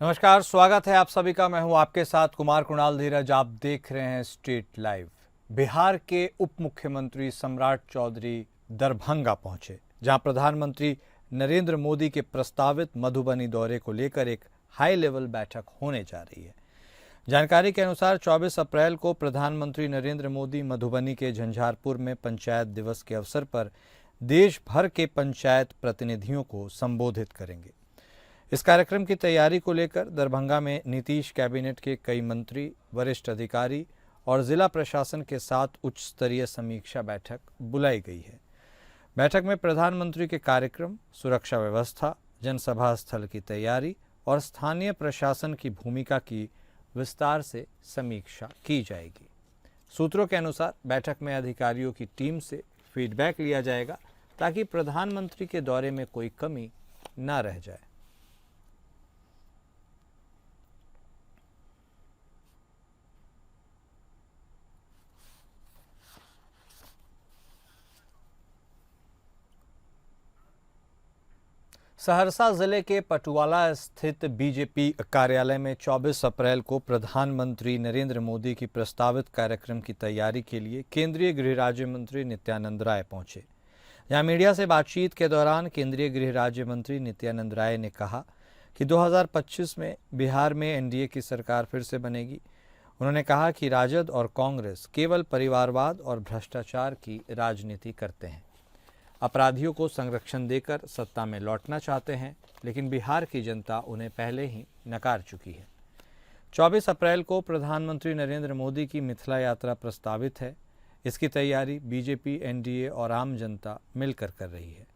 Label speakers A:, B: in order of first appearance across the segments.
A: नमस्कार, स्वागत है आप सभी का। मैं हूं आपके साथ कुमार कुणाल धीरज। आप देख रहे हैं स्ट्रीट लाइव। बिहार के उप मुख्यमंत्री सम्राट चौधरी दरभंगा पहुंचे, जहां प्रधानमंत्री नरेंद्र मोदी के प्रस्तावित मधुबनी दौरे को लेकर एक हाई लेवल बैठक होने जा रही है। जानकारी के अनुसार 24 अप्रैल को प्रधानमंत्री नरेंद्र मोदी मधुबनी के झंझारपुर में पंचायत दिवस के अवसर पर देश भर के पंचायत प्रतिनिधियों को संबोधित करेंगे। इस कार्यक्रम की तैयारी को लेकर दरभंगा में नीतीश कैबिनेट के कई मंत्री, वरिष्ठ अधिकारी और जिला प्रशासन के साथ उच्च स्तरीय समीक्षा बैठक बुलाई गई है। बैठक में प्रधानमंत्री के कार्यक्रम, सुरक्षा व्यवस्था, जनसभा स्थल की तैयारी और स्थानीय प्रशासन की भूमिका की विस्तार से समीक्षा की जाएगी। सूत्रों के अनुसार बैठक में अधिकारियों की टीम से फीडबैक लिया जाएगा ताकि प्रधानमंत्री के दौरे में कोई कमी न रह जाए। सहरसा जिले के पटुआला स्थित बीजेपी कार्यालय में 24 अप्रैल को प्रधानमंत्री नरेंद्र मोदी की प्रस्तावित कार्यक्रम की तैयारी के लिए केंद्रीय गृह राज्य मंत्री नित्यानंद राय पहुंचे। यहां मीडिया से बातचीत के दौरान केंद्रीय गृह राज्य मंत्री नित्यानंद राय ने कहा कि 2025 में बिहार में एनडीए की सरकार फिर से बनेगी। उन्होंने कहा कि राजद और कांग्रेस केवल परिवारवाद और भ्रष्टाचार की राजनीति करते हैं, अपराधियों को संरक्षण देकर सत्ता में लौटना चाहते हैं, लेकिन बिहार की जनता उन्हें पहले ही नकार चुकी है। 24 अप्रैल को प्रधानमंत्री नरेंद्र मोदी की मिथिला यात्रा प्रस्तावित है। इसकी तैयारी बीजेपी, एनडीए और आम जनता मिलकर कर रही है।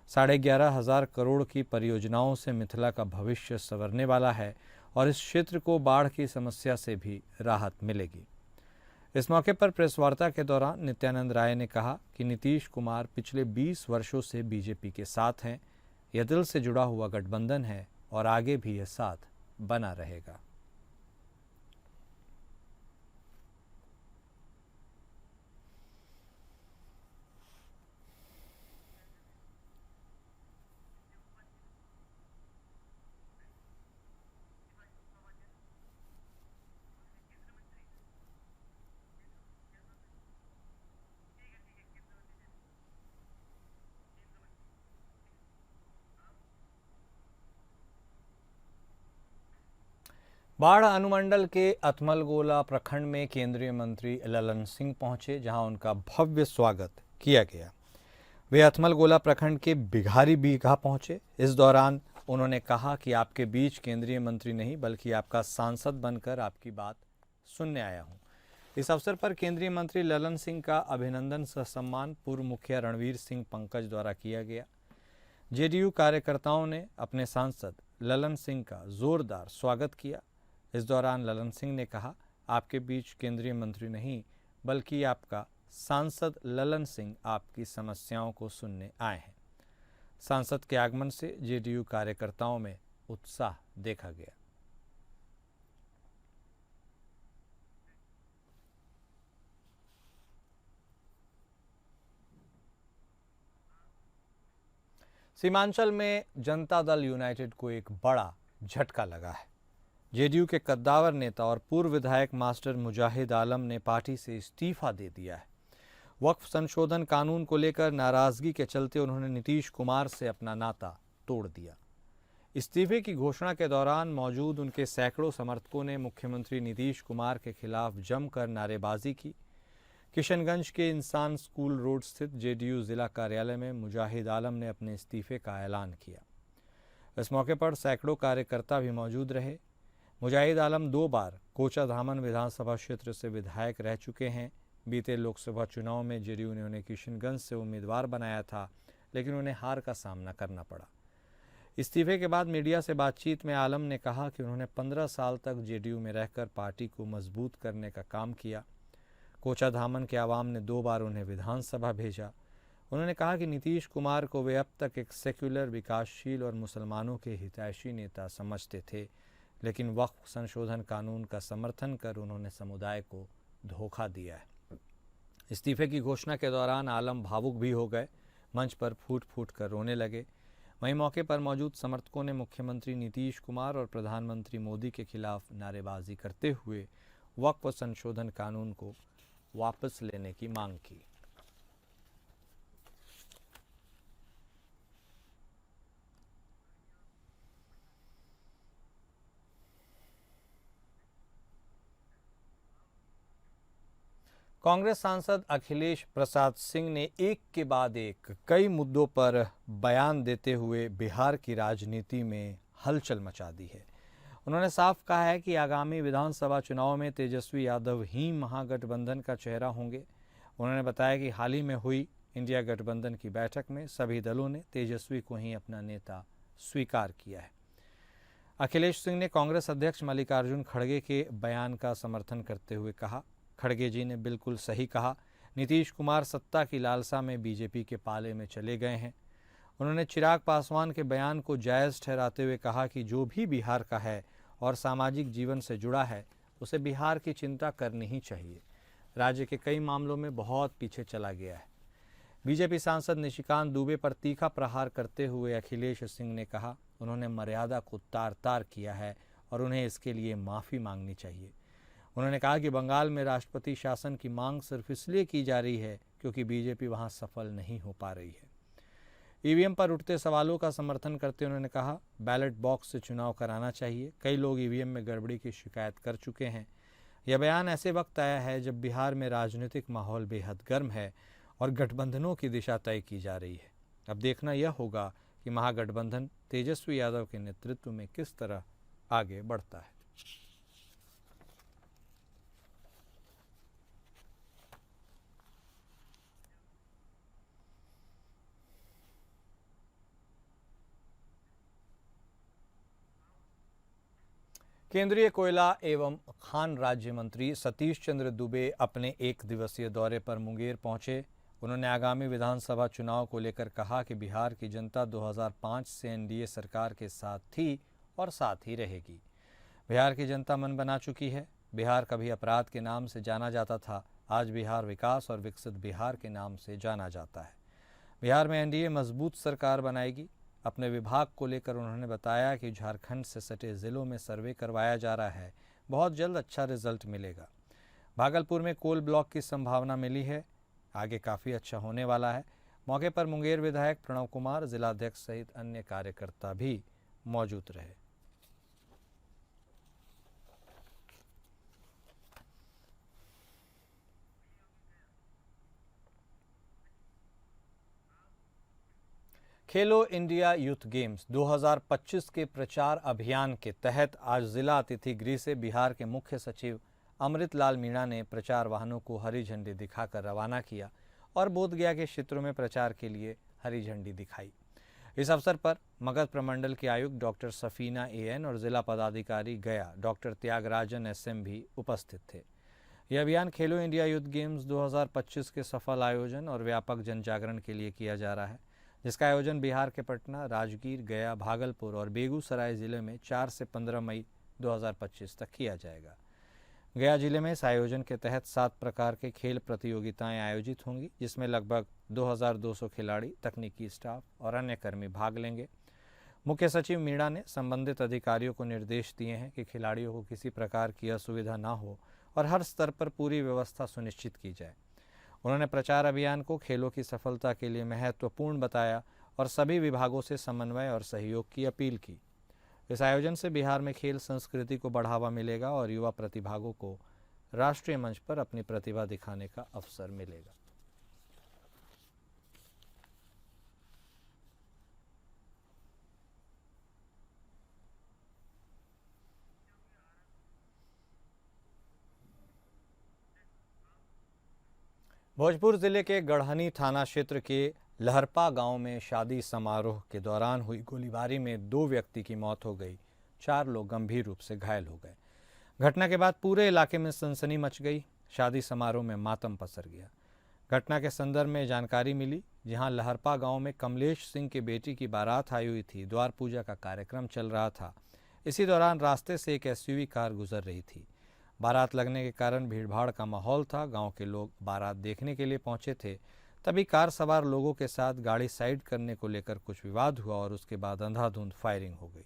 A: 11,500 करोड़ की परियोजनाओं से मिथिला का भविष्य संवरने वाला है और इस क्षेत्र को बाढ़ की समस्या से भी राहत मिलेगी। इस मौके पर प्रेस वार्ता के दौरान नित्यानंद राय ने कहा कि नीतीश कुमार पिछले 20 वर्षों से बीजेपी के साथ हैं। यह दिल से जुड़ा हुआ गठबंधन है और आगे भी यह साथ बना रहेगा। बाढ़ अनुमंडल के अतमलगोला प्रखंड में केंद्रीय मंत्री ललन सिंह पहुंचे, जहां उनका भव्य स्वागत किया गया। वे अतमलगोला प्रखंड के बिघारी बीघा पहुंचे। इस दौरान उन्होंने कहा कि आपके बीच केंद्रीय मंत्री नहीं बल्कि आपका सांसद बनकर आपकी बात सुनने आया हूं। इस अवसर पर केंद्रीय मंत्री ललन सिंह का अभिनंदन सह सम्मान पूर्व मुखिया रणवीर सिंह पंकज द्वारा किया गया। जेडीयू कार्यकर्ताओं ने अपने सांसद ललन सिंह का जोरदार स्वागत किया। इस दौरान ललन सिंह ने कहा, आपके बीच केंद्रीय मंत्री नहीं बल्कि आपका सांसद ललन सिंह आपकी समस्याओं को सुनने आए हैं। सांसद के आगमन से जेडीयू कार्यकर्ताओं में उत्साह देखा गया। सीमांचल में जनता दल यूनाइटेड को एक बड़ा झटका लगा है। जेडीयू के कद्दावर नेता और पूर्व विधायक मास्टर मुजाहिद आलम ने पार्टी से इस्तीफा दे दिया है। वक्फ संशोधन कानून को लेकर नाराजगी के चलते उन्होंने नीतीश कुमार से अपना नाता तोड़ दिया। इस्तीफे की घोषणा के दौरान मौजूद उनके सैकड़ों समर्थकों ने मुख्यमंत्री नीतीश कुमार के खिलाफ जमकर नारेबाजी की। किशनगंज के इंसान स्कूल रोड स्थित जेडीयू जिला कार्यालय में मुजाहिद आलम ने अपने इस्तीफे का ऐलान किया। इस मौके पर सैकड़ों कार्यकर्ता भी मौजूद रहे। मुजाहिद आलम 2 बार कोचाधामन विधानसभा क्षेत्र से विधायक रह चुके हैं। बीते लोकसभा चुनाव में जेडीयू ने उन्हें किशनगंज से उम्मीदवार बनाया था, लेकिन उन्हें हार का सामना करना पड़ा। इस्तीफे के बाद मीडिया से बातचीत में आलम ने कहा कि उन्होंने 15 साल तक जेडीयू में रहकर पार्टी को मजबूत करने का काम किया। कोचाधामन के आवाम ने 2 बार उन्हें विधानसभा भेजा। उन्होंने कहा कि नीतीश कुमार को वे अब तक एक सेक्युलर, विकासशील और मुसलमानों के हितैषी नेता समझते थे, लेकिन वक्फ संशोधन कानून का समर्थन कर उन्होंने समुदाय को धोखा दिया है। इस्तीफे की घोषणा के दौरान आलम भावुक भी हो गए। मंच पर फूट फूट कर रोने लगे। वहीं मौके पर मौजूद समर्थकों ने मुख्यमंत्री नीतीश कुमार और प्रधानमंत्री मोदी के खिलाफ नारेबाजी करते हुए वक्फ संशोधन कानून को वापस लेने की मांग की। कांग्रेस सांसद अखिलेश प्रसाद सिंह ने एक के बाद एक कई मुद्दों पर बयान देते हुए बिहार की राजनीति में हलचल मचा दी है। उन्होंने साफ कहा है कि आगामी विधानसभा चुनाव में तेजस्वी यादव ही महागठबंधन का चेहरा होंगे। उन्होंने बताया कि हाल ही में हुई इंडिया गठबंधन की बैठक में सभी दलों ने तेजस्वी को ही अपना नेता स्वीकार किया है। अखिलेश सिंह ने कांग्रेस अध्यक्ष मल्लिकार्जुन खड़गे के बयान का समर्थन करते हुए कहा, खड़गे जी ने बिल्कुल सही कहा, नीतीश कुमार सत्ता की लालसा में बीजेपी के पाले में चले गए हैं। उन्होंने चिराग पासवान के बयान को जायज़ ठहराते हुए कहा कि जो भी बिहार का है और सामाजिक जीवन से जुड़ा है उसे बिहार की चिंता करनी ही चाहिए। राज्य के कई मामलों में बहुत पीछे चला गया है। बीजेपी सांसद निशिकांत दुबे पर तीखा प्रहार करते हुए अखिलेश सिंह ने कहा, उन्होंने मर्यादा को तार तार किया है और उन्हें इसके लिए माफ़ी मांगनी चाहिए। उन्होंने कहा कि बंगाल में राष्ट्रपति शासन की मांग सिर्फ इसलिए की जा रही है क्योंकि बीजेपी वहां सफल नहीं हो पा रही है। ईवीएम पर उठते सवालों का समर्थन करते उन्होंने कहा, बैलेट बॉक्स से चुनाव कराना चाहिए। कई लोग ईवीएम में गड़बड़ी की शिकायत कर चुके हैं। यह बयान ऐसे वक्त आया है जब बिहार में राजनीतिक माहौल बेहद गर्म है और गठबंधनों की दिशा तय की जा रही है। अब देखना यह होगा कि महागठबंधन तेजस्वी यादव के नेतृत्व में किस तरह आगे बढ़ता है। केंद्रीय कोयला एवं खान राज्य मंत्री सतीश चंद्र दुबे अपने एक दिवसीय दौरे पर मुंगेर पहुंचे। उन्होंने आगामी विधानसभा चुनाव को लेकर कहा कि बिहार की जनता 2005 से एनडीए सरकार के साथ थी और साथ ही रहेगी। बिहार की जनता मन बना चुकी है। बिहार कभी अपराध के नाम से जाना जाता था, आज बिहार विकास और विकसित बिहार के नाम से जाना जाता है। बिहार में एनडीए मजबूत सरकार बनाएगी। अपने विभाग को लेकर उन्होंने बताया कि झारखंड से सटे ज़िलों में सर्वे करवाया जा रहा है, बहुत जल्द अच्छा रिजल्ट मिलेगा। भागलपुर में कोल ब्लॉक की संभावना मिली है, आगे काफ़ी अच्छा होने वाला है। मौके पर मुंगेर विधायक प्रणव कुमार, जिलाध्यक्ष सहित अन्य कार्यकर्ता भी मौजूद रहे। खेलो इंडिया यूथ गेम्स 2025 के प्रचार अभियान के तहत आज जिला अतिथि गृह से बिहार के मुख्य सचिव अमृत लाल मीणा ने प्रचार वाहनों को हरी झंडी दिखाकर रवाना किया और बोधगया के क्षेत्रों में प्रचार के लिए हरी झंडी दिखाई। इस अवसर पर मगध प्रमंडल के आयुक्त डॉक्टर सफीना एएन और जिला पदाधिकारी गया डॉक्टर त्यागराजन एसएम भी उपस्थित थे। यह अभियान खेलो इंडिया यूथ गेम्स 2025 के सफल आयोजन और व्यापक जन जागरण के लिए किया जा रहा है, जिसका आयोजन बिहार के पटना, राजगीर, गया, भागलपुर और बेगूसराय जिले में 4 से 15 मई 2025 तक किया जाएगा। गया जिले में इस आयोजन के तहत 7 प्रकार के खेल प्रतियोगिताएं आयोजित होंगी, जिसमें लगभग 2200 खिलाड़ी, तकनीकी स्टाफ और अन्य कर्मी भाग लेंगे। मुख्य सचिव मीणा ने संबंधित अधिकारियों को निर्देश दिए हैं कि खिलाड़ियों को किसी प्रकार की असुविधा न हो और हर स्तर पर पूरी व्यवस्था सुनिश्चित की जाए। उन्होंने प्रचार अभियान को खेलों की सफलता के लिए महत्वपूर्ण बताया और सभी विभागों से समन्वय और सहयोग की अपील की। इस आयोजन से बिहार में खेल संस्कृति को बढ़ावा मिलेगा और युवा प्रतिभागों को राष्ट्रीय मंच पर अपनी प्रतिभा दिखाने का अवसर मिलेगा। भोजपुर जिले के गढ़हनी थाना क्षेत्र के लहरपा गांव में शादी समारोह के दौरान हुई गोलीबारी में 2 व्यक्ति की मौत हो गई, 4 लोग गंभीर रूप से घायल हो गए। घटना के बाद पूरे इलाके में सनसनी मच गई। शादी समारोह में मातम पसर गया। घटना के संदर्भ में जानकारी मिली, जहां लहरपा गांव में कमलेश सिंह की बेटी की बारात आई हुई थी। द्वार पूजा का कार्यक्रम चल रहा था। इसी दौरान रास्ते से एक एसयूवी कार गुजर रही थी। बारात लगने के कारण भीड़भाड़ का माहौल था। गांव के लोग बारात देखने के लिए पहुंचे थे, तभी कार सवार लोगों के साथ गाड़ी साइड करने को लेकर कुछ विवाद हुआ और उसके बाद अंधाधुंध फायरिंग हो गई।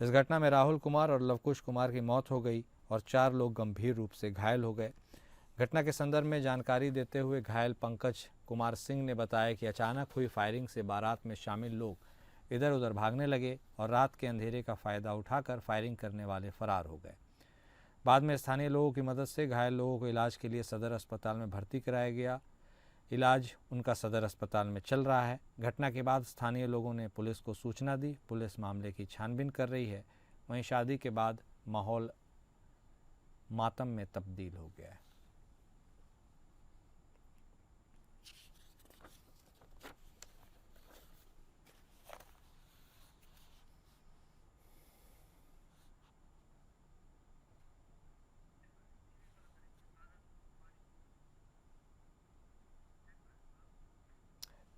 A: इस घटना में राहुल कुमार और लवकुश कुमार की मौत हो गई और 4 लोग गंभीर रूप से घायल हो गए। घटना के संदर्भ में जानकारी देते हुए घायल पंकज कुमार सिंह ने बताया कि अचानक हुई फायरिंग से बारात में शामिल लोग इधर उधर भागने लगे और रात के अंधेरे का फायदा उठाकर फायरिंग करने वाले फरार हो गए। बाद में स्थानीय लोगों की मदद से घायल लोगों को इलाज के लिए सदर अस्पताल में भर्ती कराया गया। इलाज उनका सदर अस्पताल में चल रहा है। घटना के बाद स्थानीय लोगों ने पुलिस को सूचना दी। पुलिस मामले की छानबीन कर रही है। वहीं शादी के बाद माहौल मातम में तब्दील हो गया है।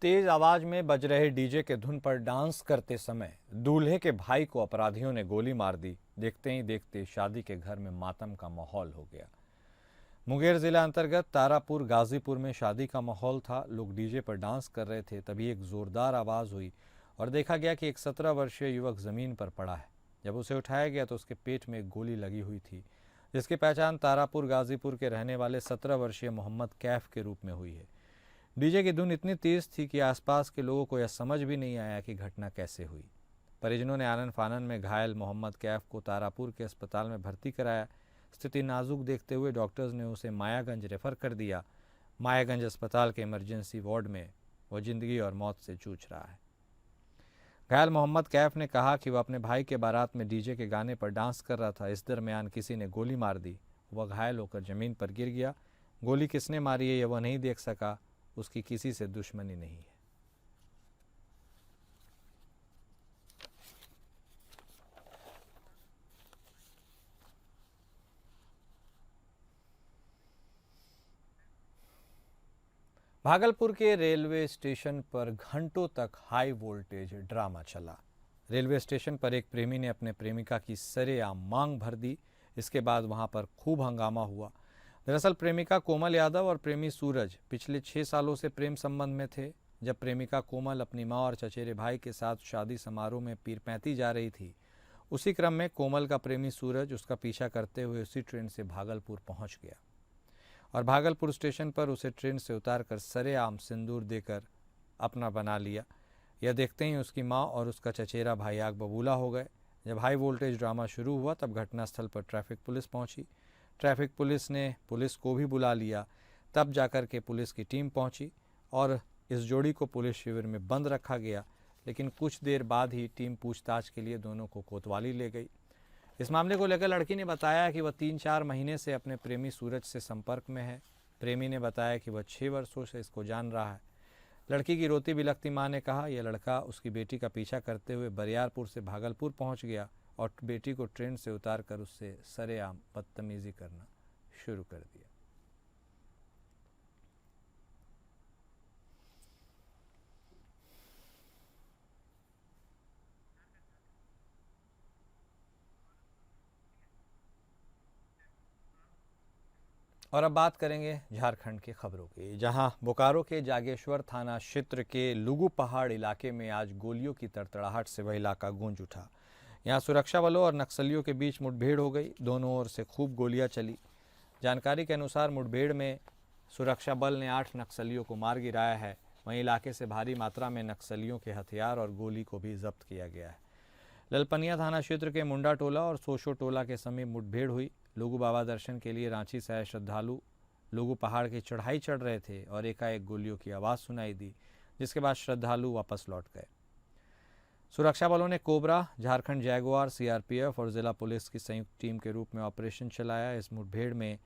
A: तेज आवाज में बज रहे डीजे के धुन पर डांस करते समय दूल्हे के भाई को अपराधियों ने गोली मार दी। देखते ही देखते शादी के घर में मातम का माहौल हो गया। मुंगेर जिला अंतर्गत तारापुर गाजीपुर में शादी का माहौल था। लोग डीजे पर डांस कर रहे थे, तभी एक जोरदार आवाज हुई और देखा गया कि एक 17 वर्षीय युवक जमीन पर पड़ा है। जब उसे उठाया गया तो उसके पेट में एक गोली लगी हुई थी, जिसकी पहचान तारापुर गाजीपुर के रहने वाले 17 वर्षीय मोहम्मद कैफ के रूप में हुई है। डीजे की धुन इतनी तेज थी कि आसपास के लोगों को यह समझ भी नहीं आया कि घटना कैसे हुई। परिजनों ने आनन फानन में घायल मोहम्मद कैफ को तारापुर के अस्पताल में भर्ती कराया। स्थिति नाजुक देखते हुए डॉक्टर्स ने उसे मायागंज रेफर कर दिया। मायागंज अस्पताल के इमरजेंसी वार्ड में वो जिंदगी और मौत से जूझ रहा है। घायल मोहम्मद कैफ ने कहा कि वह अपने भाई के बारात में डीजे के गाने पर डांस कर रहा था। इस दरमियान किसी ने गोली मार दी। वह घायल होकर जमीन पर गिर गया। गोली किसने मारी है यह वह नहीं देख सका। उसकी किसी से दुश्मनी नहीं है। भागलपुर के रेलवे स्टेशन पर घंटों तक हाई वोल्टेज ड्रामा चला। रेलवे स्टेशन पर एक प्रेमी ने अपने प्रेमिका की सरेआम मांग भर दी। इसके बाद वहां पर खूब हंगामा हुआ। दरअसल प्रेमिका कोमल यादव और प्रेमी सूरज पिछले 6 सालों से प्रेम संबंध में थे। जब प्रेमिका कोमल अपनी मां और चचेरे भाई के साथ शादी समारोह में पीरपैंती जा रही थी, उसी क्रम में कोमल का प्रेमी सूरज उसका पीछा करते हुए उसी ट्रेन से भागलपुर पहुंच गया और भागलपुर स्टेशन पर उसे ट्रेन से उतारकर सरेआम सिंदूर देकर अपना बना लिया। यह देखते ही उसकी मां और उसका चचेरा भाई आग बबूला हो गए। जब हाई वोल्टेज ड्रामा शुरू हुआ तब घटनास्थल पर ट्रैफिक पुलिस पहुंची। ट्रैफिक पुलिस ने पुलिस को भी बुला लिया। तब जाकर के पुलिस की टीम पहुंची और इस जोड़ी को पुलिस शिविर में बंद रखा गया। लेकिन कुछ देर बाद ही टीम पूछताछ के लिए दोनों को कोतवाली ले गई। इस मामले को लेकर लड़की ने बताया कि वह 3-4 महीने से अपने प्रेमी सूरज से संपर्क में है। प्रेमी ने बताया कि वह 6 वर्षों से इसको जान रहा है। लड़की की रोती बिलखती मां ने कहा यह लड़का उसकी बेटी का पीछा करते हुए बरियारपुर से भागलपुर पहुंच गया और बेटी को ट्रेन से उतारकर उससे सरेआम बदतमीजी करना शुरू कर दिया। और अब बात करेंगे झारखंड की खबरों की, जहां बोकारो के जागेश्वर थाना क्षेत्र के लुगु पहाड़ इलाके में आज गोलियों की तड़तड़ाहट से वह इलाका गूंज उठा। यहां सुरक्षा बलों और नक्सलियों के बीच मुठभेड़ हो गई। दोनों ओर से खूब गोलियां चली। जानकारी के अनुसार मुठभेड़ में सुरक्षा बल ने 8 नक्सलियों को मार गिराया है। वहीं इलाके से भारी मात्रा में नक्सलियों के हथियार और गोली को भी जब्त किया गया है। ललपनिया थाना क्षेत्र के मुंडा टोला और सोशो टोला के समीप मुठभेड़ हुई। लोगू बाबा दर्शन के लिए रांची से आए श्रद्धालु लोगू पहाड़ की चढ़ाई चढ़ रहे थे और एकाएक गोलियों की आवाज़ सुनाई दी, जिसके बाद श्रद्धालु वापस लौट गए। सुरक्षा बलों ने कोबरा, झारखंड जैगुआर, सीआरपीएफ और जिला पुलिस की संयुक्त टीम के रूप में ऑपरेशन चलाया। इस मुठभेड़ में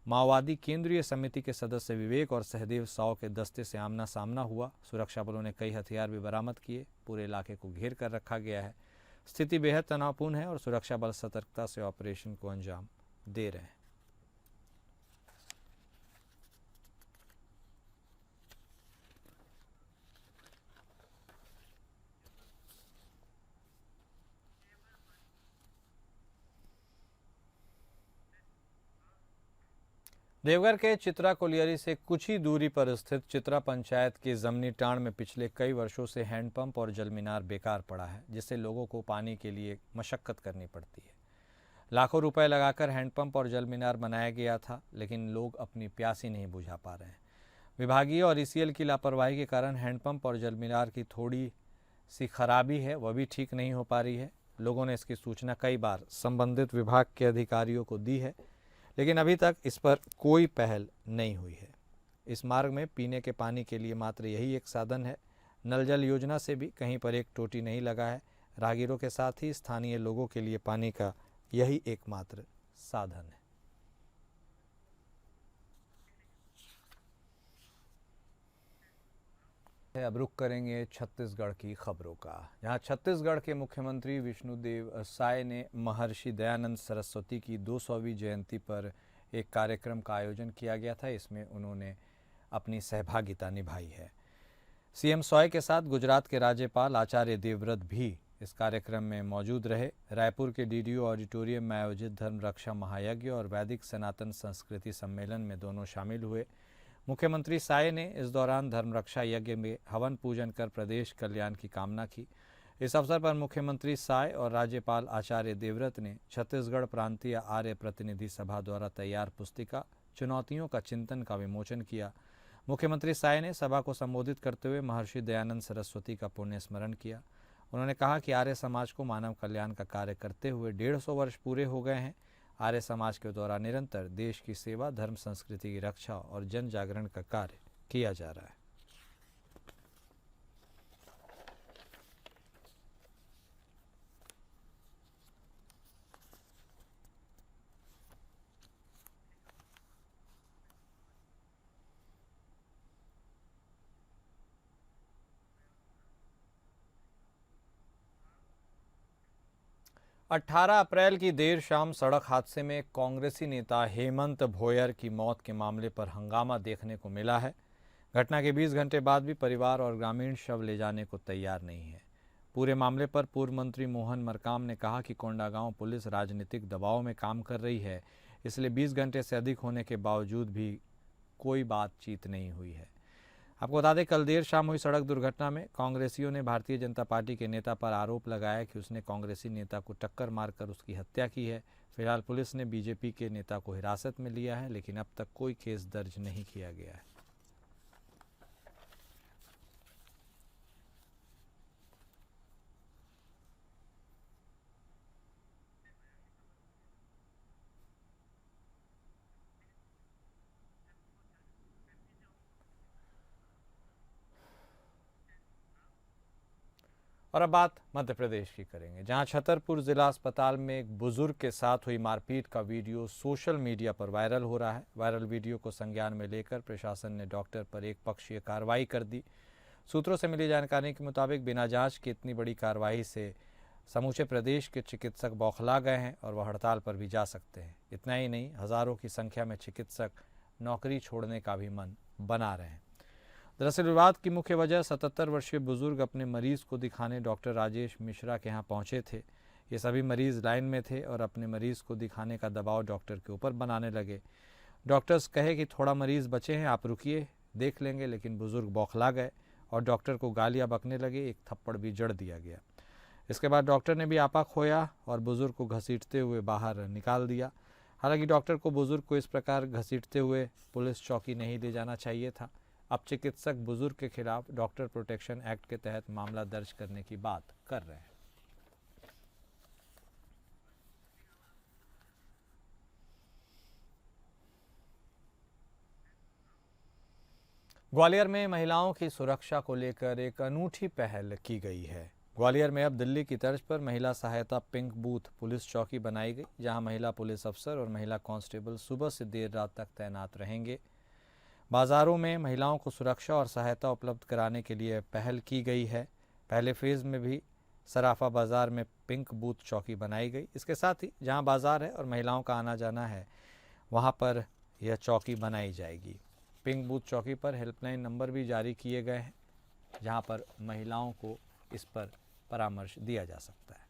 A: माओवादी केंद्रीय समिति के सदस्य विवेक और सहदेव साव के दस्ते से आमना सामना हुआ। सुरक्षा बलों ने कई हथियार भी बरामद किए। पूरे इलाके को घेर कर रखा गया है। स्थिति बेहद तनावपूर्ण है और सुरक्षा बल सतर्कता से ऑपरेशन को अंजाम दे रहे हैं। देवघर के चित्रा कोलियरी से कुछ ही दूरी पर स्थित चित्रा पंचायत के जमनी टांड में पिछले कई वर्षों से हैंडपंप और जलमीनार बेकार पड़ा है, जिससे लोगों को पानी के लिए मशक्कत करनी पड़ती है। लाखों रुपए लगाकर हैंडपंप और जलमीनार बनाया गया था, लेकिन लोग अपनी प्यास ही नहीं बुझा पा रहे हैं। विभागीय और ईसीएल की लापरवाही के कारण हैंडपंप और जलमीनार की थोड़ी सी खराबी है, वह भी ठीक नहीं हो पा रही है। लोगों ने इसकी सूचना कई बार संबंधित विभाग के अधिकारियों को दी है, लेकिन अभी तक इस पर कोई पहल नहीं हुई है। इस मार्ग में पीने के पानी के लिए मात्र यही एक साधन है। नल जल योजना से भी कहीं पर एक टोटी नहीं लगा है। राहगीरों के साथ ही स्थानीय लोगों के लिए पानी का यही एकमात्र साधन है। अब रुख करेंगे छत्तीसगढ़ की खबरों का, जहां छत्तीसगढ़ के मुख्यमंत्री विष्णुदेव साय ने महर्षि दयानंद सरस्वती की 200वीं जयंती पर एक कार्यक्रम का आयोजन किया गया था। इसमें उन्होंने अपनी सहभागिता निभाई है। सीएम साय के साथ गुजरात के राज्यपाल आचार्य देवव्रत भी इस कार्यक्रम में मौजूद रहे। रायपुर के डीडीओ ऑडिटोरियम में आयोजित धर्म रक्षा महायज्ञ और वैदिक सनातन संस्कृति सम्मेलन में दोनों शामिल हुए। मुख्यमंत्री साय ने इस दौरान धर्म रक्षा यज्ञ में हवन पूजन कर प्रदेश कल्याण की कामना की। इस अवसर पर मुख्यमंत्री साय और राज्यपाल आचार्य देवव्रत ने छत्तीसगढ़ प्रांतीय आर्य प्रतिनिधि सभा द्वारा तैयार पुस्तिका चुनौतियों का चिंतन का विमोचन किया। मुख्यमंत्री साय ने सभा को संबोधित करते हुए महर्षि दयानंद सरस्वती का पुण्य स्मरण किया। उन्होंने कहा कि आर्य समाज को मानव कल्याण का कार्य करते हुए 150 वर्ष पूरे हो गए हैं। आर्य समाज के द्वारा निरंतर देश की सेवा, धर्म संस्कृति की रक्षा और जन जागरण का कार्य किया जा रहा है। अठारह अप्रैल की देर शाम सड़क हादसे में कांग्रेसी नेता हेमंत भोयर की मौत के मामले पर हंगामा देखने को मिला है। घटना के 20 घंटे बाद भी परिवार और ग्रामीण शव ले जाने को तैयार नहीं है। पूरे मामले पर पूर्व मंत्री मोहन मरकाम ने कहा कि कोंडागांव पुलिस राजनीतिक दबाव में काम कर रही है, इसलिए 20 घंटे से अधिक होने के बावजूद भी कोई बातचीत नहीं हुई है। आपको बता दें, कल देर शाम हुई सड़क दुर्घटना में कांग्रेसियों ने भारतीय जनता पार्टी के नेता पर आरोप लगाया कि उसने कांग्रेसी नेता को टक्कर मारकर उसकी हत्या की है। फिलहाल पुलिस ने बीजेपी के नेता को हिरासत में लिया है, लेकिन अब तक कोई केस दर्ज नहीं किया गया है। और अब बात मध्य प्रदेश की करेंगे, जहां छतरपुर जिला अस्पताल में एक बुजुर्ग के साथ हुई मारपीट का वीडियो सोशल मीडिया पर वायरल हो रहा है। वायरल वीडियो को संज्ञान में लेकर प्रशासन ने डॉक्टर पर एक पक्षीय कार्रवाई कर दी। सूत्रों से मिली जानकारी के मुताबिक बिना जांच की इतनी बड़ी कार्रवाई से समूचे प्रदेश के चिकित्सक बौखला गए हैं और वह हड़ताल पर भी जा सकते हैं। इतना ही नहीं, हजारों की संख्या में चिकित्सक नौकरी छोड़ने का भी मन बना रहे हैं। दरअसल विवाद की मुख्य वजह 77 वर्षीय बुजुर्ग अपने मरीज को दिखाने डॉक्टर राजेश मिश्रा के यहाँ पहुंचे थे। ये सभी मरीज लाइन में थे और अपने मरीज को दिखाने का दबाव डॉक्टर के ऊपर बनाने लगे। डॉक्टर्स कहे कि थोड़ा मरीज बचे हैं, आप रुकिए, देख लेंगे, लेकिन बुजुर्ग बौखला गए और डॉक्टर को गालियां बकने लगे। एक थप्पड़ भी जड़ दिया गया। इसके बाद डॉक्टर ने भी आपा खोया और बुजुर्ग को घसीटते हुए बाहर निकाल दिया। हालांकि डॉक्टर को बुजुर्ग को इस प्रकार घसीटते हुए पुलिस चौकी नहीं ले जाना चाहिए था। अब चिकित्सक बुजुर्ग के खिलाफ डॉक्टर प्रोटेक्शन एक्ट के तहत मामला दर्ज करने की बात कर रहे हैं। ग्वालियर में महिलाओं की सुरक्षा को लेकर एक अनूठी पहल की गई है। ग्वालियर में अब दिल्ली की तर्ज पर महिला सहायता पिंक बूथ पुलिस चौकी बनाई गई, जहां महिला पुलिस अफसर और महिला कांस्टेबल सुबह से देर रात तक तैनात रहेंगे। बाज़ारों में महिलाओं को सुरक्षा और सहायता उपलब्ध कराने के लिए पहल की गई है। पहले फेज़ में भी सराफा बाज़ार में पिंक बूथ चौकी बनाई गई। इसके साथ ही जहां बाज़ार है और महिलाओं का आना जाना है, वहां पर यह चौकी बनाई जाएगी। पिंक बूथ चौकी पर हेल्पलाइन नंबर भी जारी किए गए हैं, जहां पर महिलाओं को इस पर परामर्श दिया जा सकता है।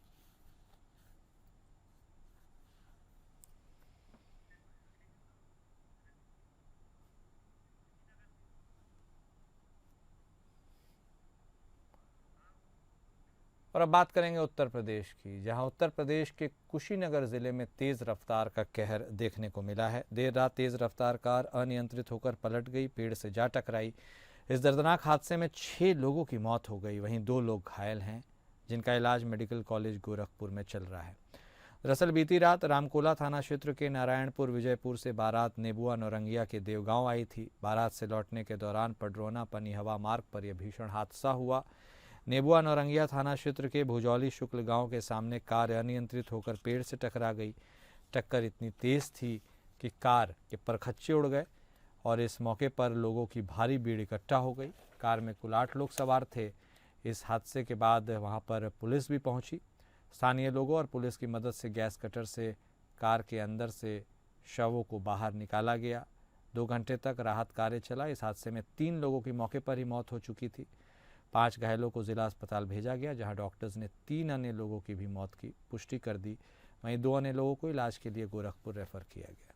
A: और अब बात करेंगे उत्तर प्रदेश की, जहां उत्तर प्रदेश के कुशीनगर ज़िले में तेज़ रफ्तार का कहर देखने को मिला है। देर रात तेज़ रफ्तार कार अनियंत्रित होकर पलट गई, पेड़ से जा टकराई। इस दर्दनाक हादसे में 6 लोगों की मौत हो गई, वहीं 2 लोग घायल हैं, जिनका इलाज मेडिकल कॉलेज गोरखपुर में चल रहा है। दरअसल बीती रात रामकोला थाना क्षेत्र के नारायणपुर विजयपुर से बारात नेबुआ नौरंगिया के देवगांव आई थी। बारात से लौटने के दौरान पडरौना पनिहवा मार्ग पर यह भीषण हादसा हुआ। नेबुआ नौरंगिया थाना क्षेत्र के भुजौली शुक्ल गांव के सामने कार अनियंत्रित होकर पेड़ से टकरा गई। टक्कर इतनी तेज थी कि कार के परखच्चे उड़ गए और इस मौके पर लोगों की भारी भीड़ इकट्ठा हो गई। कार में कुल 8 लोग सवार थे। इस हादसे के बाद वहां पर पुलिस भी पहुंची। स्थानीय लोगों और पुलिस की मदद से गैस कटर से कार के अंदर से शवों को बाहर निकाला गया। 2 घंटे तक राहत कार्य चला। इस हादसे में 3 लोगों की मौके पर ही मौत हो चुकी थी। 5 घायलों को जिला अस्पताल भेजा गया, जहां डॉक्टर्स ने 3 अन्य लोगों की भी मौत की पुष्टि कर दी। वहीं 2 अन्य लोगों को इलाज के लिए गोरखपुर रेफर किया गया।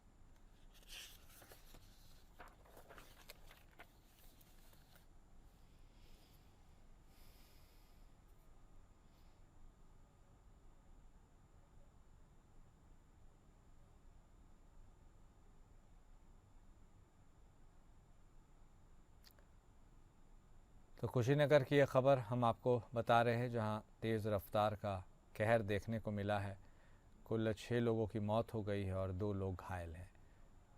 A: तो कुशीनगर की यह खबर हम आपको बता रहे हैं, जहां तेज़ रफ्तार का कहर देखने को मिला है। कुल 6 लोगों की मौत हो गई है और 2 लोग घायल हैं,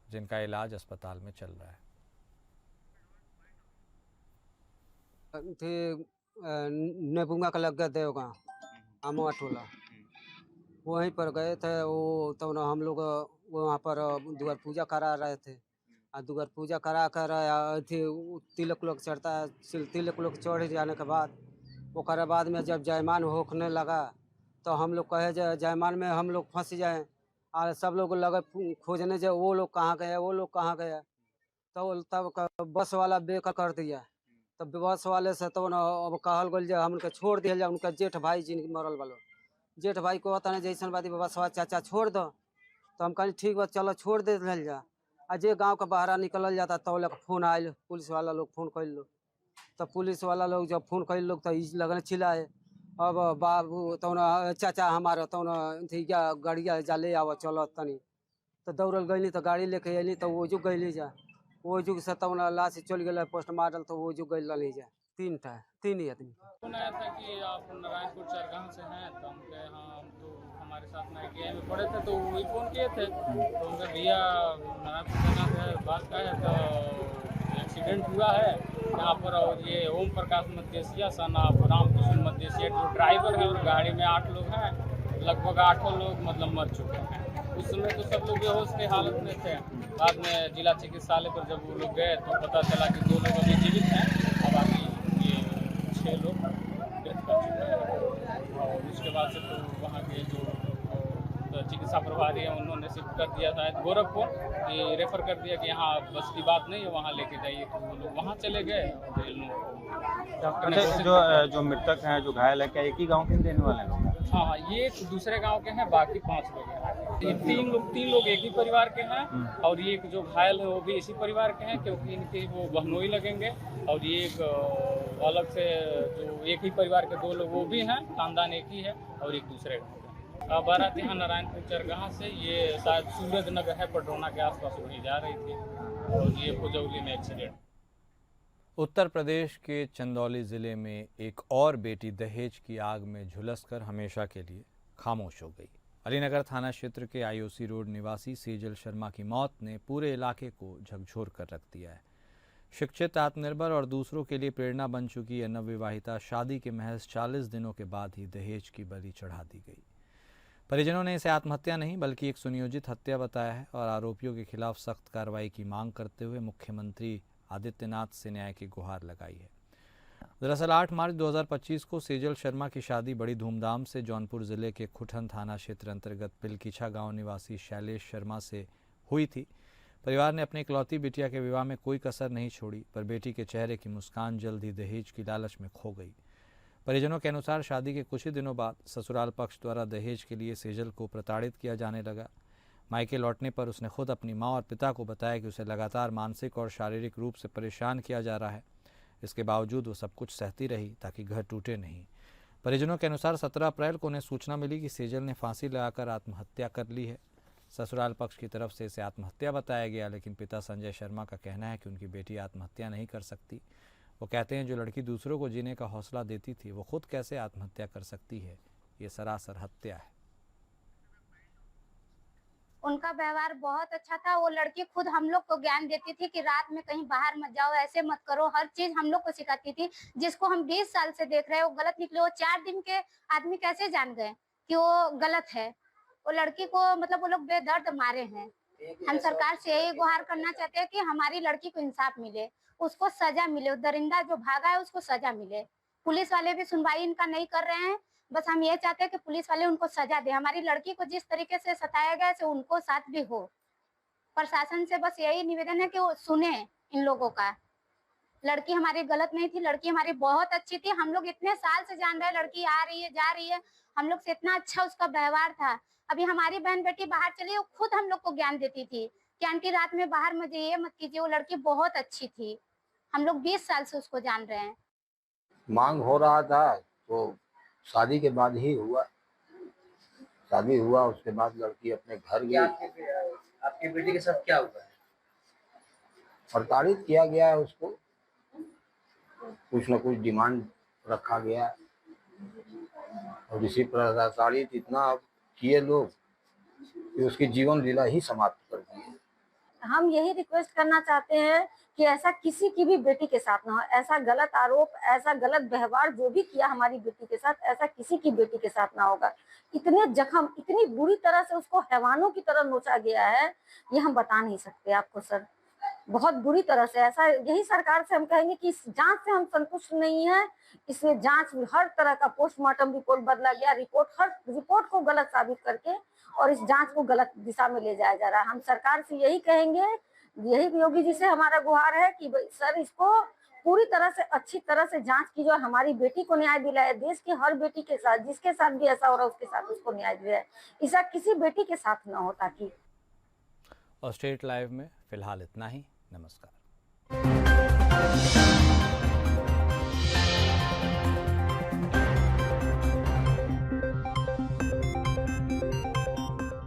A: जिनका इलाज अस्पताल में चल रहा है।
B: थी नेबुंगा का लग गया देवगांव आमवा टोला, वहीं पर गए थे। वो तो ना हम लोग वहाँ पर दुआर पूजा करा रहे थे। दुआर पूजा करा कर थी तिलक लोग चढ़ता है। तिलक लोग चढ़ जाने के बाद ओकरे बाद में जब जयमान होने लगा तो हम लोग कहे जयमान में हम लोग फंस जाए। और सब लोग लगे खोजने जो वो लोग कहाँ गए, वो लोग कहाँ गए। तो तब बस वाला बेकर कर दिया। तब बस वाले से तो अब कहल गल जे हमके छोड़ दिया जाए। उनका जेठ भाई जिन मरल वालो जेठ भाई को होता नहीं जैसन बात बस चाचा छोड़ दो। तो हम कहीं ठीक बा चलो छोड़ दे जा। आ जे गाँव का बाहर निकल जाता तो लग फोन आयल, पुलिस वाला लोग फोन कर लो। तो पुलिस वाला लोग जब फोन कर लोग तो लगने चिल्लाए। अब बाबू तो चाचा हमारा तो गाड़िया जा ले आव चलो तनी। तो दौड़ल गई तो गाड़ी लेके अली तो वो जो गई जा। वो जुग से तब लाश चल गया पोस्टमार्टम तो वो जो गई ली जा। 3 ही आदमी।
C: फोन आया था कि आप नारायणपुर चरगाह से हैं, तो हम कहे हाँ, हम तो हमारे साथ में ITI में पढ़े थे, तो वही फ़ोन किए थे। तो उनका भैया नारायणपुर चरगाह से बात का है, तो एक्सीडेंट हुआ है यहाँ पर। और ये ओम प्रकाश मदेशिया सन ऑफ रामकृष्ण मदेशिया जो ड्राइवर है, और गाड़ी में 8 लोग हैं। लगभग 8 लोग मतलब मर चुके हैं। उस समय तो सब लोग बेहोश के हालत में थे। बाद में जिला चिकित्सालय पर जब वो लोग गए तो पता चला कि 2 लोग अभी जीवित हैं और बाकी ये 6 लोग डेथ कर चुके हैं। और उसके बाद से तो वहाँ के जो चिकित्सा प्रभारी हैं उन्होंने शिफ्ट कर दिया था गोरखपुर, कि रेफर कर दिया कि यहाँ बस की बात नहीं है, वहाँ लेके जाइए। तो वो लोग वहाँ चले गए और ये
D: अच्छा, जो मृतक हैं, जो घायल है, क्या एक ही गांव के रहने वाले लोग?
C: हाँ, ये दूसरे गांव के हैं, बाकी 5 लोग हैं। ये 3 लोग एक ही परिवार के हैं, और ये एक जो घायल है वो भी इसी परिवार के हैं, क्योंकि इनके वो बहनोई लगेंगे। और ये एक अलग से जो एक ही परिवार के 2 लोग वो भी हैं, खानदान एक ही है, और एक दूसरे गाँव के। बारात यहाँ नारायणपुर चरगाह से ये शायद सूरज नगर है पडरौना के आसपास वहीं जा रही थी, और ये भुजौली में एक्सीडेंट।
A: उत्तर प्रदेश के चंदौली ज़िले में एक और बेटी दहेज की आग में झुलसकर हमेशा के लिए खामोश हो गई। अलीनगर थाना क्षेत्र के IOC रोड निवासी सेजल शर्मा की मौत ने पूरे इलाके को झकझोर कर रख दिया है। शिक्षित, आत्मनिर्भर और दूसरों के लिए प्रेरणा बन चुकी यह नवविवाहिता शादी के महज 40 दिनों के बाद ही दहेज की बलि चढ़ा दी गई। परिजनों ने इसे आत्महत्या नहीं बल्कि एक सुनियोजित हत्या बताया है और आरोपियों के खिलाफ सख्त कार्रवाई की मांग करते हुए मुख्यमंत्री आदित्यनाथ से न्याय की गुहार लगाई है। दरअसल 8 मार्च 2025 को सेजल शर्मा की शादी बड़ी धूमधाम से जौनपुर जिले के खुठन थाना क्षेत्र अंतर्गत पिलकीछा गांव निवासी शैलेश शर्मा से हुई थी। परिवार ने अपनी इकलौती बिटिया के विवाह में कोई कसर नहीं छोड़ी, पर बेटी के चेहरे की मुस्कान जल्द ही दहेज की लालच में खो गई। परिजनों के अनुसार शादी के कुछ ही दिनों बाद ससुराल पक्ष द्वारा दहेज के लिए सेजल को प्रताड़ित किया जाने लगा। मायके लौटने पर उसने खुद अपनी मां और पिता को बताया कि उसे लगातार मानसिक और शारीरिक रूप से परेशान किया जा रहा है। इसके बावजूद वो सब कुछ सहती रही ताकि घर टूटे नहीं। परिजनों के अनुसार 17 अप्रैल को उन्हें सूचना मिली कि सेजल ने फांसी लगाकर आत्महत्या कर ली है। ससुराल पक्ष की तरफ से इसे आत्महत्या बताया गया, लेकिन पिता संजय शर्मा का कहना है कि उनकी बेटी आत्महत्या नहीं कर सकती। वो कहते हैं जो लड़की दूसरों को जीने का हौसला देती थी वो खुद कैसे आत्महत्या कर सकती है, ये सरासर हत्या है।
E: उनका व्यवहार बहुत अच्छा था। वो लड़की खुद हम लोग को ज्ञान देती थी कि रात में कहीं बाहर मत जाओ, ऐसे मत करो, हर चीज हम लोग को सिखाती थी। जिसको हम 20 साल से देख रहे हैं वो गलत निकले। वो 4 दिन के आदमी कैसे जान गए कि वो गलत है। वो लड़की को मतलब वो लोग बेदर्द मारे हैं। हम सरकार से यही गुहार करना चाहते हैं कि हमारी लड़की को इंसाफ मिले, उसको सजा मिले। वो दरिंदा जो भागा है उसको सजा मिले। पुलिस वाले भी सुनवाई इनका नहीं कर रहे हैं। बस हम ये चाहते हैं कि पुलिस वाले उनको सजा दे। हमारी लड़की को जिस तरीके से सताया गया है उनको साथ भी हो। प्रशासन से बस यही निवेदन है कि वो सुने इन लोगों का। लड़की हमारी गलत नहीं थी, लड़की हमारी बहुत अच्छी थी। हम लोग इतने साल से जान रहे हैं लड़की आ रही है जा रही है, हम लोग से इतना अच्छा उसका व्यवहार था। अभी हमारी बहन बेटी बाहर चली, वो खुद हम लोग को ज्ञान देती थी कि आंटी रात में बाहर मत जाइए, मत कीजिए। वो लड़की बहुत अच्छी थी। हम लोग 20 साल से उसको जान रहे हैं।
F: मांग हो रहा था तो शादी के बाद ही हुआ। शादी हुआ उसके बाद लड़की अपने घर गई।
G: आपके बेटे के साथ क्या हुआ है?
F: प्रताड़ित किया गया है उसको, कुछ न कुछ डिमांड रखा गया और इसी प्रताड़ित इतना किए लोग कि उसकी जीवन लीला ही समाप्त कर दी है।
H: हम यही रिक्वेस्ट करना चाहते हैं कि ऐसा किसी की भी बेटी के साथ ना हो। ऐसा गलत आरोप, ऐसा गलत व्यवहार जो भी किया हमारी बेटी के साथ, ऐसा किसी की बेटी के साथ ना होगा। इतने जख्म, इतनी बुरी तरह से उसको हैवानों की तरह नोचा गया है, ये हम बता नहीं सकते आपको सर। बहुत बुरी तरह से ऐसा, यही सरकार से हम कहेंगे कि इस जांच से हम संतुष्ट नहीं है। इसमें जांच हर तरह का पोस्टमार्टम रिपोर्ट बदला गया, हर रिपोर्ट को गलत साबित करके और इस जांच को गलत दिशा में ले जाया जा रहा है। हम सरकार से यही कहेंगे, यही योगी जी से हमारा गुहार है कि सर इसको पूरी तरह से अच्छी तरह से जांच कीजिए और हमारी बेटी को न्याय दिलाए। देश की हर बेटी के साथ, जिसके साथ भी ऐसा हो रहा है उसके साथ उसको न्याय दिलाए। ऐसा किसी बेटी के साथ न हो। ताकि
A: और स्टेट लाइव में फिलहाल इतना ही। नमस्कार।